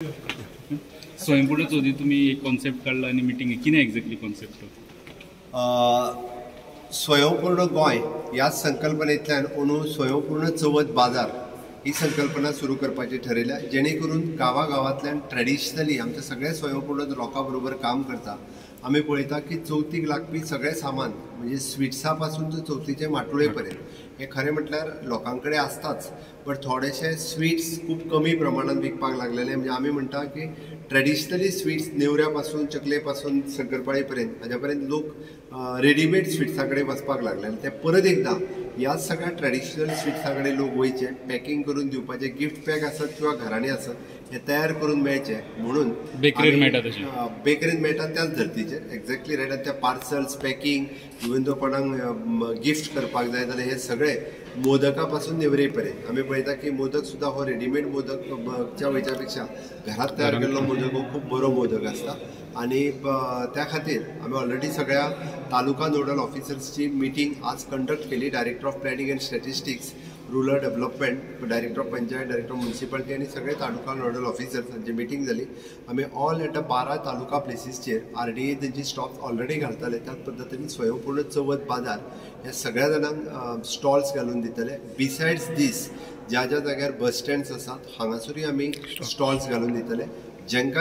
स्वयंपूर्ण चवथी तुम्ही एक कॉन्सेप्ट काढला आणि मिटिंग की नाही एक्झॅक्टली कॉन्सेप्ट स्वयंपूर्ण गोय ह्या संकल्पनेंतल्यान अंदू स्वयंपूर्ण चवथ बाजार ही संकल्पना सुरू करपाची ठरयल्या, जेणे करून गांवांतल्यान ट्रेडिशनली आमचे सगळे स्वयंपूर्ण लोकां बरोबर काम करता. आमी पळयता की चवथीक लागपी सगळे सामान म्हणजे स्विट्सा पासून ते चवथीचे माटोळे पर्यंत हे खरें म्हटल्यार लोकां कडेन आसताच, बट थोडेशे स्वीट्स खूब कमी प्रमाणात विकपाक लागलेले. म्हणजे आमी म्हणटा की ट्रेडिशनली स्वीट्स नेवऱ्या पासून चकले पासून शंकरपाळी पर्यंत हाज्या पर्यंत लोक रेडीमेड स्वीट्सा कडेन वचपाक लागले. ते परत एकदां ह्या सगळ्या ट्रेडिशनल स्वीट्सा कडेन लोक वयचे, पॅकिंग करून दिवपाचे, गिफ्ट पॅक आसत किंवा घरांनी आसत हे तयार करून मेळचे म्हणून बेकरीन मेळटा तशें बेकरीन मेळटा त्याच धर्तीचेर एक्झॅक्टली रायट. त्या पार्सल्स पॅकिंग इवन तो कोणाक गिफ्ट करपाक जाय जाल्यार हे सगळे मोदका पासून नेवरे पर्यंत आमी पळयता की मोदक सुद्दां हो रेडीमेड मोदकच्या वयच्या पेक्षा घरात तयार केल्लो मोदक हो खूब बरो मोदक आसता. आणि त्या खातीर आमी ऑलरेडी सगळ्या तालुका नोडल ऑफिसर्सची मिटींग आज कंडक्ट केली. Director of planning and statistics, rural development, director of panchayat, director of municipality आणि सगळे तालुका नोडल ऑफिसर्स हांची मिटींग जाली. आमी ऑल एट 12 तालुका प्लेसीसचेर RDA तेंची स्टॉल्स ऑलरेडी घालताले. त्याच पद्दतीन स्वयंपूर्ण चवथ बाजार हे सगळ्या जाणांक स्टॉल्स घालून दितले. बिसायड्स दीस ज्या ज्या जाग्यार बस स्टँड्स आसात हांगासरूय आमी स्टॉल्स घालून दितले. जेंका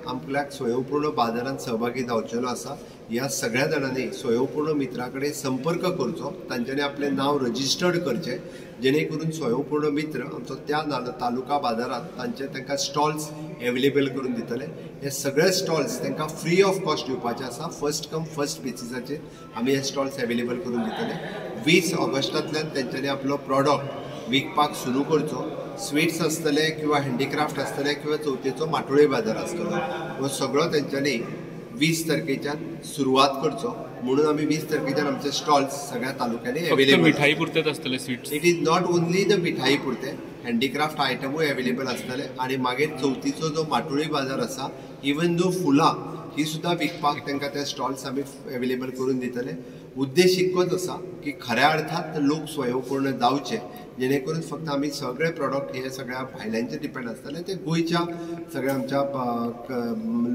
आपल्याक स्वयंपूर्ण बाजारात सहभागी जावचेलो आसा ह्या सगळ्या जाणांनी स्वयंपूर्ण मित्रा कडेन संपर्क करचो, तांच्यांनी आपलें नांव रजिस्टर्ड करचें, जेणे करून स्वयंपूर्ण मित्र आमचो त्या तालुका बाजारात तांकां स्टॉल्स एवेलेबल करून दितले. हे सगळे स्टॉल्स तांकां फ्री ऑफ कॉस्ट दिवपाचे आसा. फर्स्ट कम फर्स्ट बेसिसाचेर आमी हे स्टॉल्स एवेलेबल करून दितले. 20 ऑगस्टांतल्यान तांच्यांनी आपलो प्रॉडक्ट विकपाक सुरू करचो. स्वीट्स आसतले किंवा हँडीक्राफ्ट आसतले किंवा चवथीचो माटोळे बाजार आसतलो, हो सगळो तांच्यांनी 20 तारखेच्यान सुरवात करचो. म्हणून आमी 20 तारखेच्यान आमचे स्टॉल्स सगळ्या तालुक्यांनी एवेलेबल. मिठाई पुरतेच आसतले sweets? It is not only the mithai पुरते, हँडीक्राफ्ट आयटमूय एवेलेबल आसतले. आणि मागीर चवथीचो जो माटोळी बाजार आसा, इवन दो फुलां ही सुद्दां विकपाक तांकां ते स्टॉल्स आमी एवेलेबल करून दितले. उद्देश इतकोच आसा की खऱ्या अर्थात लोक स्वयंपूर्ण जावचे, जेणे करून फक्त आमी सगळे प्रॉडक्ट हे सगळ्या भायल्यांचेर डिपेंड आसतले ते गोंयच्या सगळ्या आमच्या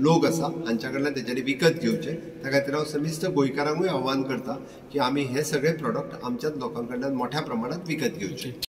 लोक आसा हांच्या कडल्यान तेंच्यांनी विकत घेवचे. त्या खातीर हांव समिस्त गोंयकारांकूय आव्हान करता की आमी हे सगळे प्रॉडक्ट आमच्याच लोकां कडल्यान मोठ्या प्रमाणात विकत घेवचे.